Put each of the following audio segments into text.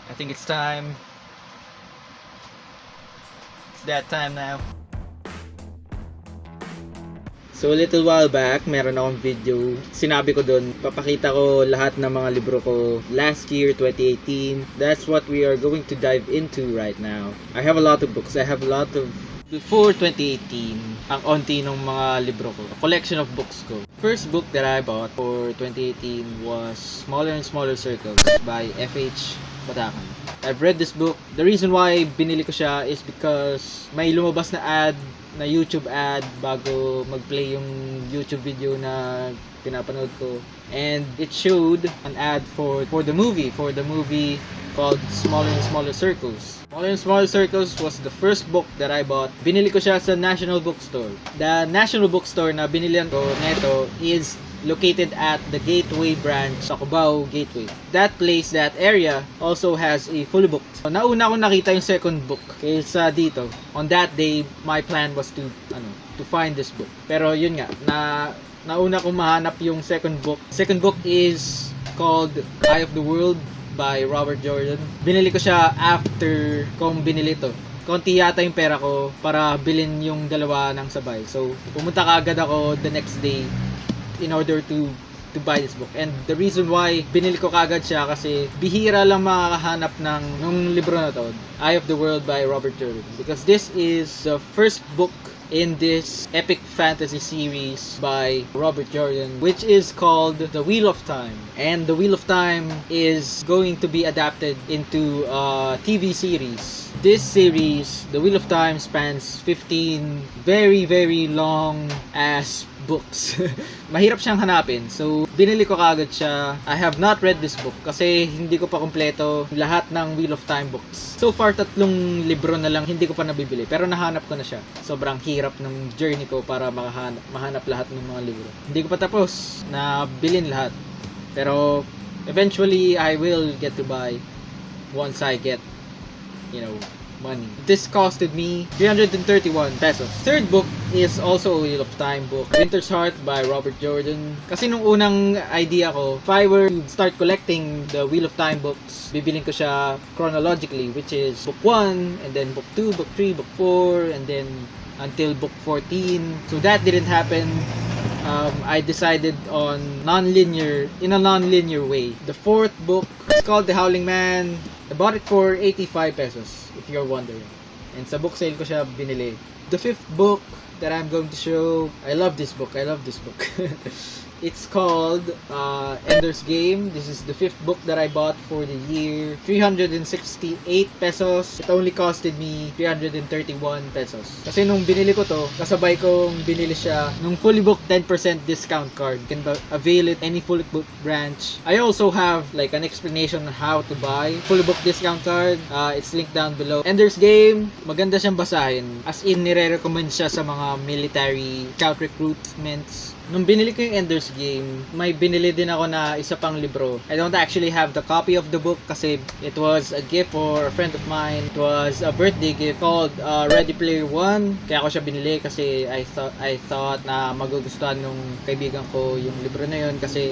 I think it's time. It's that time now. So a little while back, meron akong video. Sinabi ko dun, papakita ko lahat ng mga libro ko last year, 2018. That's what we are going to dive into right now. I have a lot of books. Before 2018, ang onti ng mga libro ko, a collection of books ko. First book that I bought for 2018 was Smaller and Smaller Circles by F.H. Batakan. I've read this book. The reason why binili ko siya is because may lumabas na YouTube ad bago mag-play yung YouTube video na pinapanood ko. And it showed an ad for the movie called Smaller and Smaller Circles. Smaller and Smaller Circles was the first book that I bought. Binili ko siya sa National Bookstore. The National Bookstore na binilihan ko neto is located at the Gateway branch sa Cubao Gateway. That place, that area, also has a fully booked. So, nauna ko nakita yung second book kaysa dito. On that day, my plan was to find this book. Pero yun nga, nauna kong mahanap yung second book. Second book is called Eye of the World by Robert Jordan. Binili ko siya after kong binili to. Konti yata yung pera ko para bilhin yung dalawa ng sabay. So, pumunta kaagad ako the next day in order to buy this book. And the reason why binili ko kagad siya kasi bihira lang makakahanap ng libro na to, Eye of the World by Robert Jordan. Because this is the first book in this epic fantasy series by Robert Jordan, which is called The Wheel of Time. And The Wheel of Time is going to be adapted into a TV series. This series, The Wheel of Time, spans 15 very, very long ass books. Mahirap siyang hanapin. So, binili ko kagad siya. I have not read this book kasi hindi ko pa kumpleto lahat ng Wheel of Time books. So far, 3 libro na lang hindi ko pa nabibili. Pero nahanap ko na siya. Sobrang hirap ng journey ko para mahanap lahat ng mga libro. Hindi ko pa tapos na bilhin lahat. Pero, eventually, I will get to buy once I get, money. This costed me 331 pesos. Third book is also a Wheel of Time book, Winter's Heart by Robert Jordan. Kasi nung unang idea ko, if I were to start collecting the Wheel of Time books, bibiling ko siya chronologically, which is book 1, and then book 2, book 3, book 4, and then until book 14. So that didn't happen. I decided on in a non-linear way. The fourth book is called The Howling Man. I bought it for 85 pesos, if you're wondering. And sa book sale ko siya binili. The fifth book that I'm going to show, I love this book. It's called Ender's Game. This is the fifth book that I bought for the year. 368 pesos. It only costed me 331 pesos. Kasi nung binili ko to, kasabay kong binili siya nung fully booked 10% discount card. You can avail it any fully booked branch. I also have like an explanation on how to buy fully booked discount card. It's linked down below. Ender's Game, maganda siyang basahin. As in, nire-recommend siya sa mga military scout recruitments. Nung binili ko yung Ender's Game, may binili din ako na isa pang libro. I don't actually have the copy of the book kasi it was a gift for a friend of mine. It was a birthday gift called Ready Player One. Kaya ako siya binili kasi I thought na magugustuhan nung kaibigan ko yung libro na yun kasi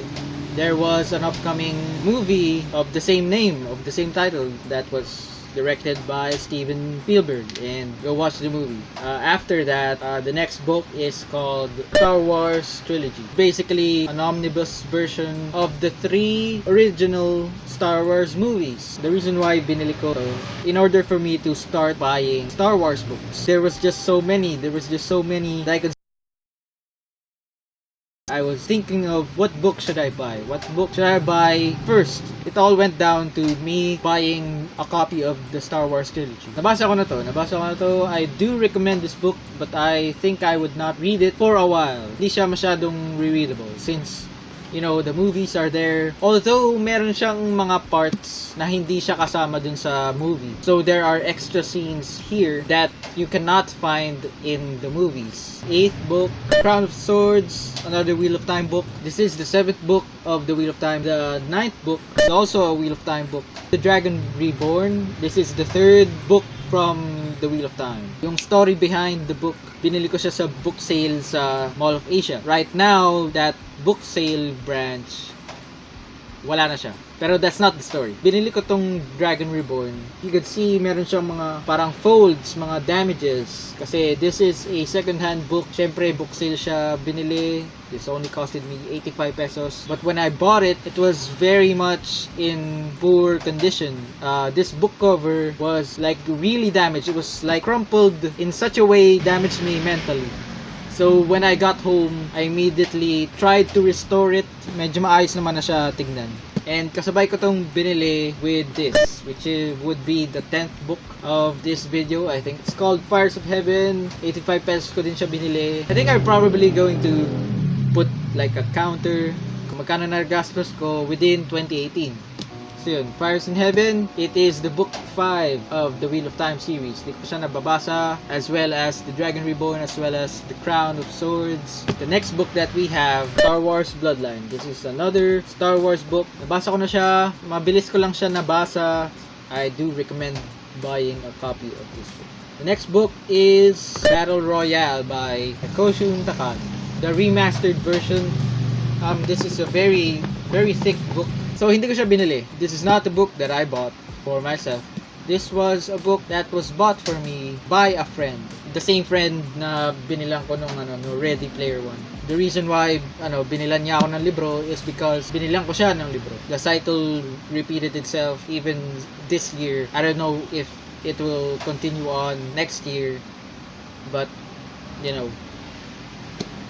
there was an upcoming movie of the same name, of the same title that was directed by Steven Spielberg, and go watch the movie. After that, the next book is called Star Wars Trilogy. Basically, an omnibus version of the 3 original Star Wars movies. The reason why binili ko to, in order for me to start buying Star Wars books, there was just so many that I could. I was thinking of what book should I buy? What book should I buy first? It all went down to me buying a copy of the Star Wars trilogy. Nabasa ko na to. I do recommend this book, but I think I would not read it for a while. Hindi siya masyadong rereadable since the movies are there. Although, meron siyang mga parts na hindi siya kasama dun sa movie. So, there are extra scenes here that you cannot find in the movies. 8th book, Crown of Swords, another Wheel of Time book. This is the 7th book of the Wheel of Time. The 9th book is also a Wheel of Time book. The Dragon Reborn. This is the 3rd book from the Wheel of Time. Yung story behind the book, binili ko siya sa book sale sa Mall of Asia. Right now, that book sale branch wala na siya. Pero that's not the story. Binili ko tong Dragon Reborn. You could see meron siyang mga parang folds, mga damages. Kasi this is a second-hand book. Syempre, book sale siya binili. This only costed me 85 pesos. But when I bought it, it was very much in poor condition. This book cover was like really damaged. It was like crumpled in such a way, damaged me mentally. So when I got home, I immediately tried to restore it. Medyo maayos naman na siya tignan. And kasabay ko tong binili with this, which would be the 10th book of this video. I think it's called Fires of Heaven. 85 pesos ko din siya binili. I think I'm probably going to put like a counter kung magkano nagastos ko within 2018. So yun, Fires in Heaven, it is the book 5 of the Wheel of Time series. Hindi ko siya nababasa, as well as the Dragon Reborn, as well as the Crown of Swords. The next book that we have, Star Wars Bloodline. This is another Star Wars book. Nabasa ko na siya, mabilis ko lang siya nabasa. I do recommend buying a copy of this book. The next book is Battle Royale by Takoshi Takan. The remastered version. This is a very thick book. So, hindi ko siya binili. This is not a book that I bought for myself. This was a book that was bought for me by a friend. The same friend na binilan ko nung Ready Player One. The reason why binilan niya ako ng libro is because binilan ko siya ng libro. The title repeated itself even this year. I don't know if it will continue on next year. But,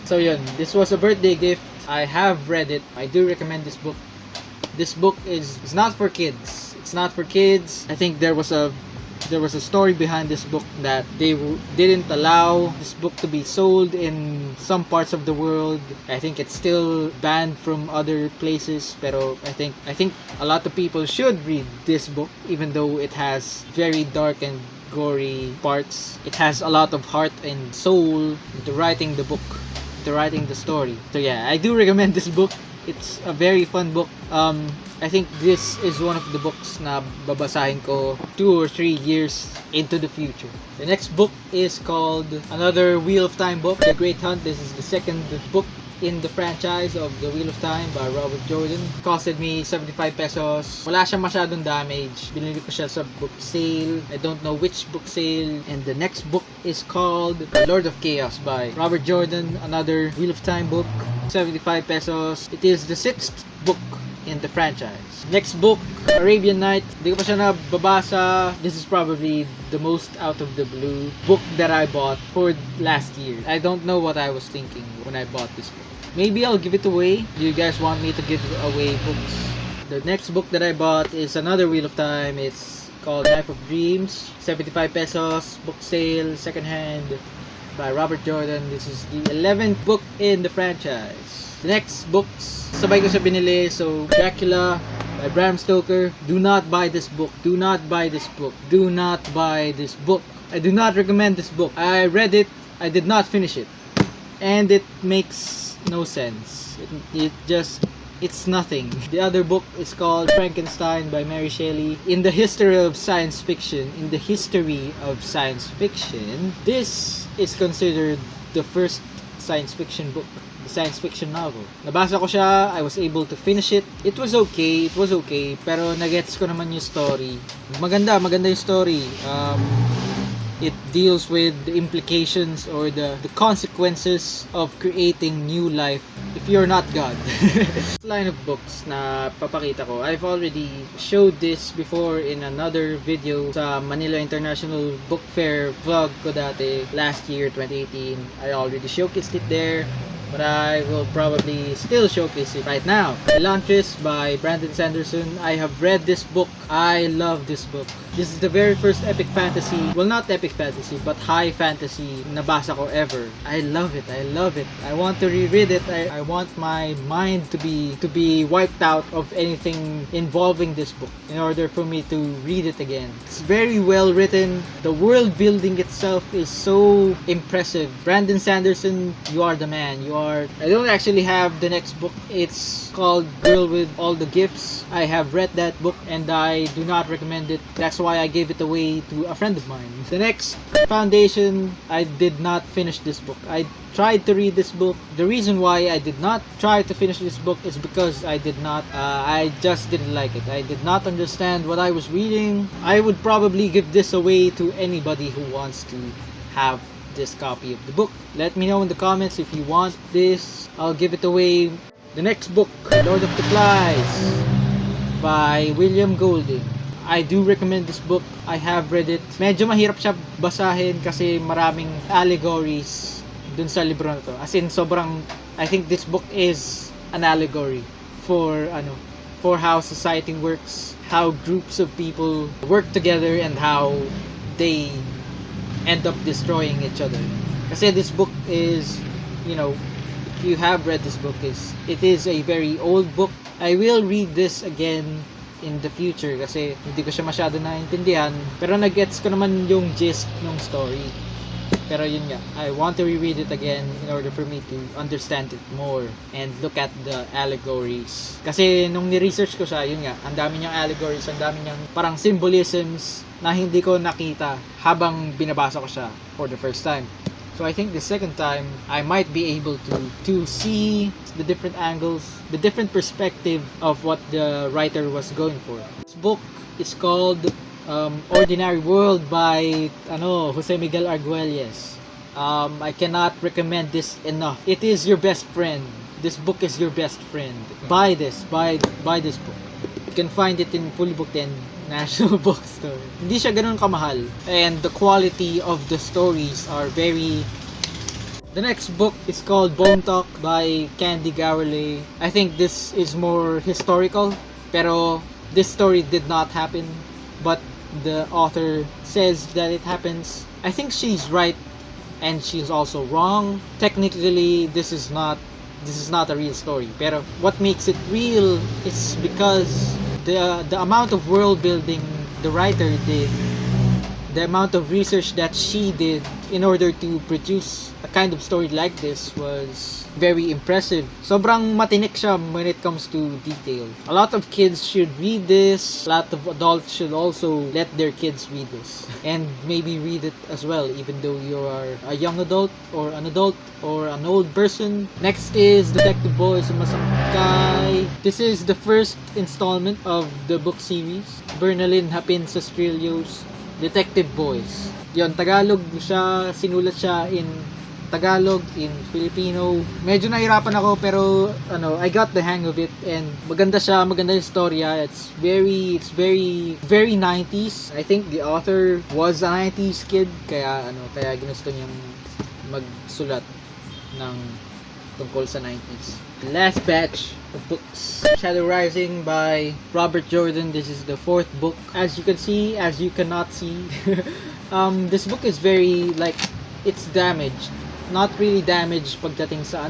So, yun. This was a birthday gift. I have read it. I do recommend this book. This book is not for kids. It's not for kids. I think there was a story behind this book that they didn't allow this book to be sold in some parts of the world. I think it's still banned from other places. Pero I think a lot of people should read this book, even though it has very dark and gory parts. It has a lot of heart and soul into writing the book, into writing the story. So yeah, I do recommend this book. It's a very fun book. I think this is one of the books na babasahin ko 2 or 3 years into the future. The next book is called another Wheel of Time book, The Great Hunt. This is the second book in the franchise of The Wheel of Time by Robert Jordan. Costed me 75 pesos. Wala siyang masyadong damage. Binili ko siya sa book sale. I don't know which book sale. And the next book is called The Lord of Chaos by Robert Jordan. Another Wheel of Time book. 75 pesos. It is the 6th book in the franchise. Next book, Arabian Night. Hindi ko pa siya nababasa. This is probably the most out of the blue book that I bought for last year. I don't know what I was thinking when I bought this book. Maybe I'll give it away. Do you guys want me to give away books? The next book that I bought is another Wheel of Time. It's called Knife of Dreams. 75 pesos. Book sale, second hand by Robert Jordan. This is the 11th book in the franchise. The next books, sabay ko siya binili. So, Dracula by Bram Stoker. Do not buy this book. Do not buy this book. Do not buy this book. I do not recommend this book. I read it. I did not finish it. And it makes no sense. It's nothing. The other book is called Frankenstein by Mary Shelley. In the history of science fiction, this is considered the first science fiction book, the science fiction novel. Nabasa ko siya, I was able to finish it. It was okay, pero nagets ko naman yung story. Maganda yung story. It deals with the implications or the consequences of creating new life if you're not God. Line of books na papakita ko. I've already showed this before in another video sa Manila International Book Fair vlog ko dati last year, 2018. I already showcased it there, but I will probably still showcase it right now. Elantris by Brandon Sanderson. I have read this book. I love this book. This is the very first epic fantasy, well, not epic fantasy, but high fantasy nabasa ko ever. I love it. I want to reread it. I want my mind to be wiped out of anything involving this book in order for me to read it again. It's very well written. The world building itself is so impressive. Brandon Sanderson, you are the man. You part. I don't actually have the next book. It's called Girl with All the Gifts. I have read that book and I do not recommend it. That's why I gave it away to a friend of mine. The next, Foundation, I did not finish this book. I tried to read this book. The reason why I did not try to finish this book is because I just didn't like it. I did not understand what I was reading. I would probably give this away to anybody who wants to have this copy of the book. Let me know in the comments if you want this. I'll give it away. The next book, Lord of the Flies by William Golding. I do recommend this book. I have read it. Medyo mahirap siya basahin kasi maraming allegories dun sa libro na to. As in, I think this book is an allegory for how society works, how groups of people work together, and how they end up destroying each other. Kasi this book is, if you have read this book, it is a very old book. I will read this again in the future kasi hindi ko siya masyado naintindihan, pero nag-gets ko naman yung gist ng story. Pero yun nga, I want to reread it again in order for me to understand it more and look at the allegories. Kasi nung ni-research ko siya, yun nga, ang dami niyang allegories, ang dami niyang parang symbolisms na hindi ko nakita habang binabasa ko siya for the first time. So I think the second time, I might be able to see the different angles, the different perspective of what the writer was going for. This book is called Ordinary World by Jose Miguel Arguelles. I cannot recommend this enough. It is your best friend. This book is your best friend. Buy this book. You can find it in Fully Booked and National Bookstore. Hindi siya ganun kamahal, and the quality of the stories are very... The next book is called Bone Talk by Candy Gowrley. I think this is more historical, pero this story did not happen, but the author says that it happens. I think she's right and she's also wrong. Technically, this is not a real story, pero what makes it real is because the amount of world building the writer did, the amount of research that she did in order to produce a kind of story like this was very impressive. Sobrang matinik siya when it comes to detail. A lot of kids should read this. A lot of adults should also let their kids read this. And maybe read it as well, even though you are a young adult or an old person. Next is Detective Boys Masakay. This is the first installment of the book series. Bernalyn Hapin Sastrilio's Detective Boys. Yon, Tagalog siya, sinulat siya in Tagalog, in Filipino. Medyo nahirapan ako pero I got the hang of it, and maganda siya, maganda yung storya. It's very 90s. I think the author was a 90s kid kaya ginusto niyang magsulat ng tungkol sa 90s. Last batch of books, Shadow Rising by Robert Jordan. This is the fourth book. As you cannot see, this book is very it's damaged. Not really damaged pagdating sa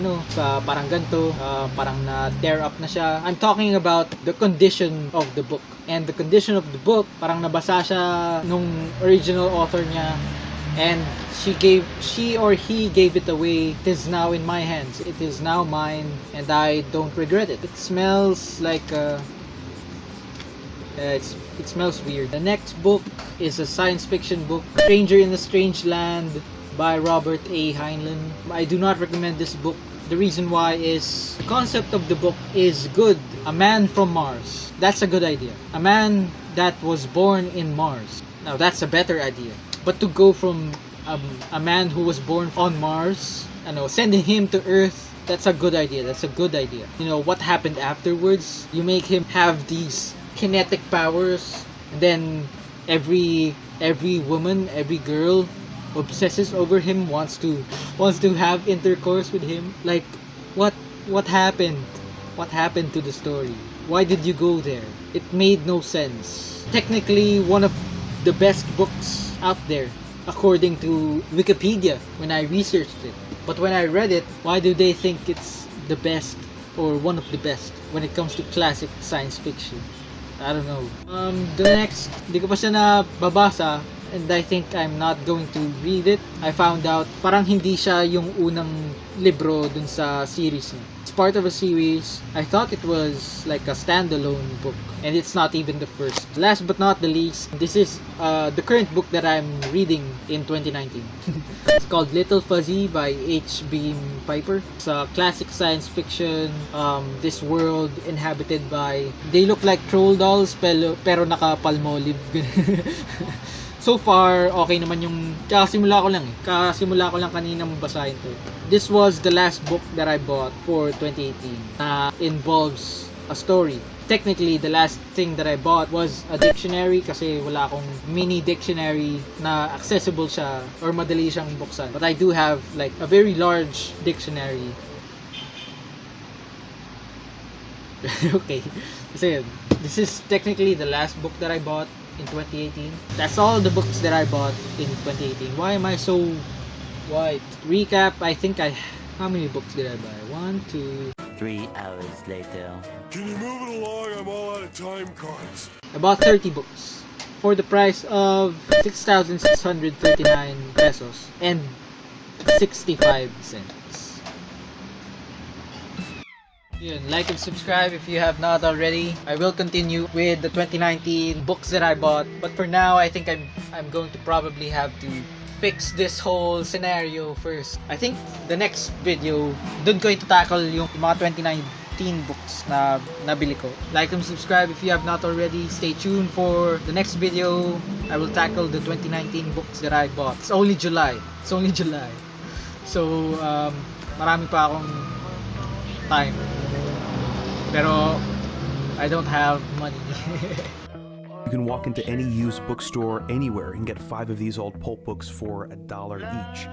parang ganito, parang na tear up na siya. I'm talking about the condition of the book. And the condition of the book, parang nabasa siya nung original author niya, and she or he gave it away. It is now in my hands. It is now mine, and I don't regret it. It smells like it smells weird. The next book is a science fiction book, Stranger in a Strange Land by Robert A. Heinlein. I do not recommend this book. The reason why is the concept of the book is good. A man from Mars. That's a good idea. A man that was born in Mars. Now that's a better idea. But to go from a man who was born on Mars, sending him to Earth, that's a good idea. What happened afterwards? You make him have these kinetic powers, and then every woman, every girl obsesses over him, wants to have intercourse with him. Like, what happened? What happened to the story? Why did you go there? It made no sense. Technically, one of the best books out there, according to Wikipedia, when I researched it. But when I read it, why do they think it's the best or one of the best when it comes to classic science fiction? I don't know. The next, hindi ko pa siya nababasa. and I think I'm not going to read it. I found out parang hindi siya yung unang libro dun sa series niya. It's part of a series. I thought it was like a standalone book, and it's not even the first. Last but not the least, this is the current book that I'm reading in 2019. It's called Little Fuzzy by H. Beam Piper. It's a classic science fiction. This world inhabited by, they look like troll dolls pero naka-palmolive. So far, okay naman yung kakasimula ko lang kanina mabasahin to. This was the last book that I bought for 2018 na involves a story. Technically, the last thing that I bought was a dictionary kasi wala akong mini dictionary na accessible siya or madali siyang buksan. But I do have like a very large dictionary. Okay. Kasi this is technically the last book that I bought in 2018. That's all the books that I bought in 2018. Why am I so white? Recap, how many books did I buy? 1, 2... 3 hours later. Can you move it along? I'm all out of time cards. About 30 books for the price of 6,639 pesos and 65 cents. Yun, like and subscribe if you have not already. I will continue with the 2019 books that I bought, but for now I think I'm going to probably have to fix this whole scenario first. I think the next video, dun ko ito-tackle yung mga 2019 books na nabili ko. Like and subscribe if you have not already. Stay tuned for the next video. I will tackle the 2019 books that I bought. It's only July. So, marami pa akong time. Pero, I don't have money. You can walk into any used bookstore anywhere and get 5 of these old pulp books for $1 each.